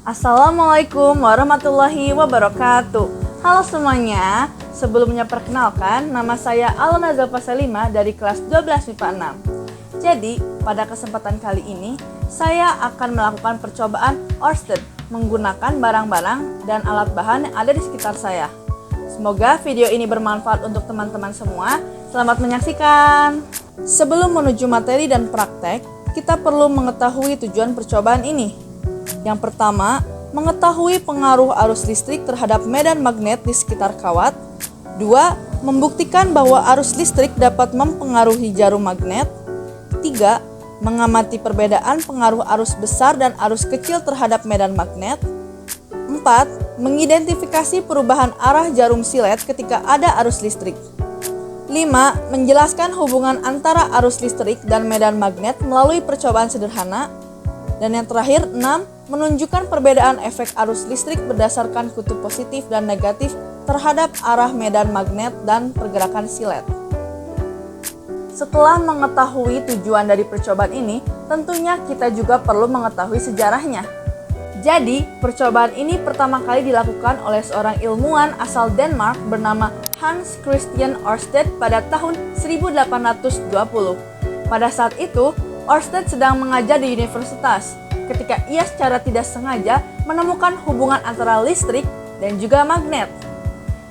Assalamualaikum warahmatullahi wabarakatuh. Halo semuanya, sebelumnya perkenalkan, nama saya Alona Zalfa Salima dari kelas 12 MIPA 6. Jadi, pada kesempatan kali ini, saya akan melakukan percobaan Oersted menggunakan barang-barang dan alat bahan yang ada di sekitar saya. Semoga video ini bermanfaat untuk teman-teman semua. Selamat menyaksikan. Sebelum menuju materi dan praktek, kita perlu mengetahui tujuan percobaan ini. Yang pertama, mengetahui pengaruh arus listrik terhadap medan magnet di sekitar kawat. 2. Membuktikan bahwa arus listrik dapat mempengaruhi jarum magnet. 3. Mengamati perbedaan pengaruh arus besar dan arus kecil terhadap medan magnet. 4. Mengidentifikasi perubahan arah jarum silet ketika ada arus listrik. 5. Menjelaskan hubungan antara arus listrik dan medan magnet melalui percobaan sederhana. Dan yang terakhir, 6. Menunjukkan perbedaan efek arus listrik berdasarkan kutub positif dan negatif terhadap arah medan magnet dan pergerakan silet. Setelah mengetahui tujuan dari percobaan ini, tentunya kita juga perlu mengetahui sejarahnya. Jadi, percobaan ini pertama kali dilakukan oleh seorang ilmuwan asal Denmark bernama Hans Christian Ørsted pada tahun 1820. Pada saat itu, Ørsted sedang mengajar di universitas ketika ia secara tidak sengaja menemukan hubungan antara listrik dan juga magnet.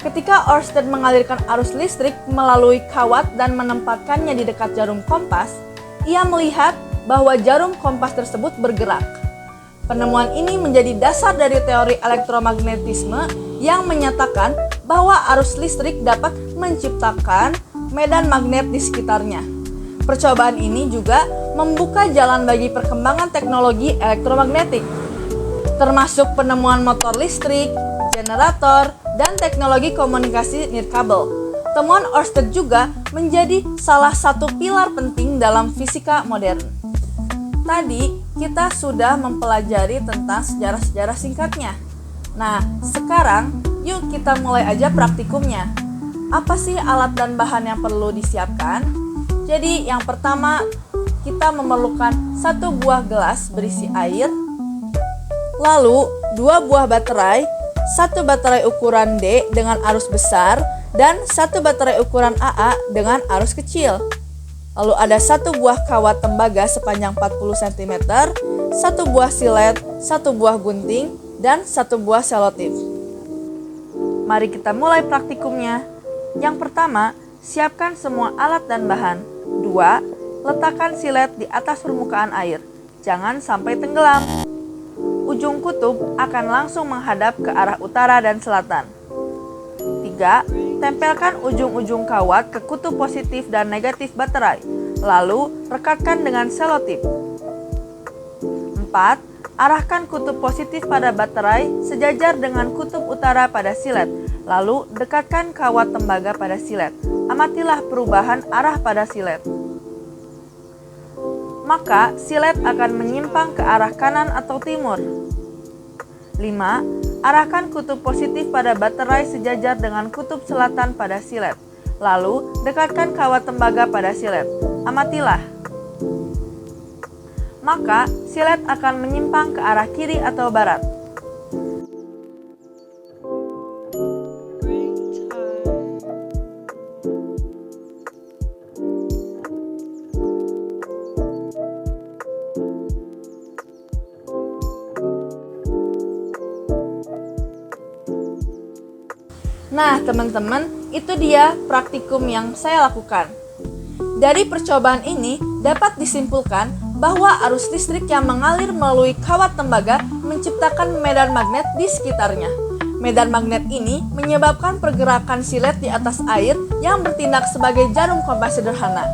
Ketika Ørsted mengalirkan arus listrik melalui kawat dan menempatkannya di dekat jarum kompas, ia melihat bahwa jarum kompas tersebut bergerak. Penemuan ini menjadi dasar dari teori elektromagnetisme yang menyatakan bahwa arus listrik dapat menciptakan medan magnet di sekitarnya. Percobaan ini juga membuka jalan bagi perkembangan teknologi elektromagnetik, termasuk penemuan motor listrik, generator, dan teknologi komunikasi nirkabel. Temuan Ørsted juga menjadi salah satu pilar penting dalam fisika modern. Tadi kita sudah mempelajari tentang sejarah-sejarah singkatnya. Nah, sekarang yuk kita mulai aja praktikumnya. Apa sih alat dan bahan yang perlu disiapkan? Jadi yang pertama, kita memerlukan 1 buah gelas berisi air, lalu 2 buah baterai, 1 baterai ukuran D dengan arus besar, dan 1 baterai ukuran AA dengan arus kecil. Lalu ada 1 buah kawat tembaga sepanjang 40 cm, 1 buah silet, 1 buah gunting, dan 1 buah selotip. Mari kita mulai praktikumnya. Yang pertama, siapkan semua alat dan bahan. 2. Letakkan silet di atas permukaan air. Jangan sampai tenggelam. Ujung kutub akan langsung menghadap ke arah utara dan selatan. 3. Tempelkan ujung-ujung kawat ke kutub positif dan negatif baterai. Lalu, rekatkan dengan selotip. 4. Arahkan kutub positif pada baterai sejajar dengan kutub utara pada silet. Lalu, dekatkan kawat tembaga pada silet. Amatilah perubahan arah pada silet. Maka, silet akan menyimpang ke arah kanan atau timur. 5. Arahkan kutub positif pada baterai sejajar dengan kutub selatan pada silet. Lalu, dekatkan kawat tembaga pada silet. Amatilah. Maka, silet akan menyimpang ke arah kiri atau barat. Nah, teman-teman, itu dia praktikum yang saya lakukan. Dari percobaan ini dapat disimpulkan bahwa arus listrik yang mengalir melalui kawat tembaga menciptakan medan magnet di sekitarnya. Medan magnet ini menyebabkan pergerakan silet di atas air yang bertindak sebagai jarum kompas sederhana.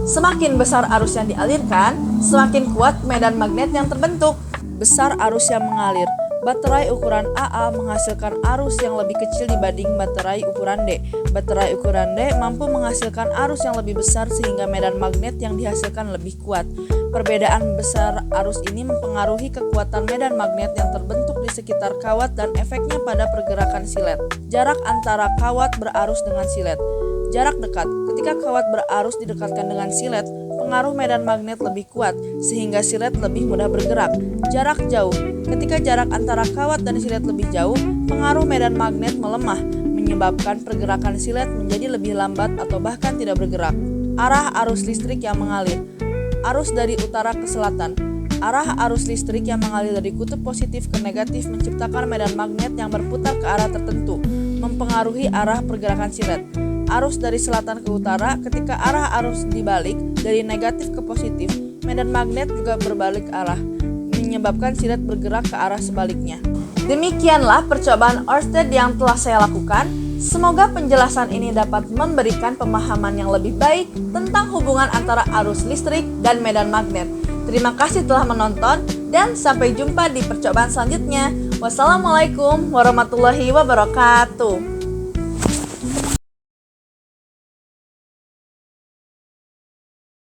Semakin besar arus yang dialirkan, semakin kuat medan magnet yang terbentuk. Besar arus yang mengalir. Baterai ukuran AA menghasilkan arus yang lebih kecil dibanding baterai ukuran D. Baterai ukuran D mampu menghasilkan arus yang lebih besar sehingga medan magnet yang dihasilkan lebih kuat. Perbedaan besar arus ini mempengaruhi kekuatan medan magnet yang terbentuk di sekitar kawat dan efeknya pada pergerakan silet. Jarak antara kawat berarus dengan silet. Jarak dekat. Ketika kawat berarus didekatkan dengan silet, pengaruh medan magnet lebih kuat, sehingga silet lebih mudah bergerak. Jarak jauh. Ketika jarak antara kawat dan silet lebih jauh, pengaruh medan magnet melemah, menyebabkan pergerakan silet menjadi lebih lambat atau bahkan tidak bergerak. Arah arus listrik yang mengalir. Arus dari utara ke selatan. Arah arus listrik yang mengalir dari kutub positif ke negatif menciptakan medan magnet yang berputar ke arah tertentu, mempengaruhi arah pergerakan silet. Arus dari selatan ke utara. Ketika arah arus dibalik dari negatif ke positif, medan magnet juga berbalik arah, menyebabkan silet bergerak ke arah sebaliknya. Demikianlah percobaan Ørsted yang telah saya lakukan. Semoga penjelasan ini dapat memberikan pemahaman yang lebih baik tentang hubungan antara arus listrik dan medan magnet. Terima kasih telah menonton dan sampai jumpa di percobaan selanjutnya. Wassalamualaikum warahmatullahi wabarakatuh.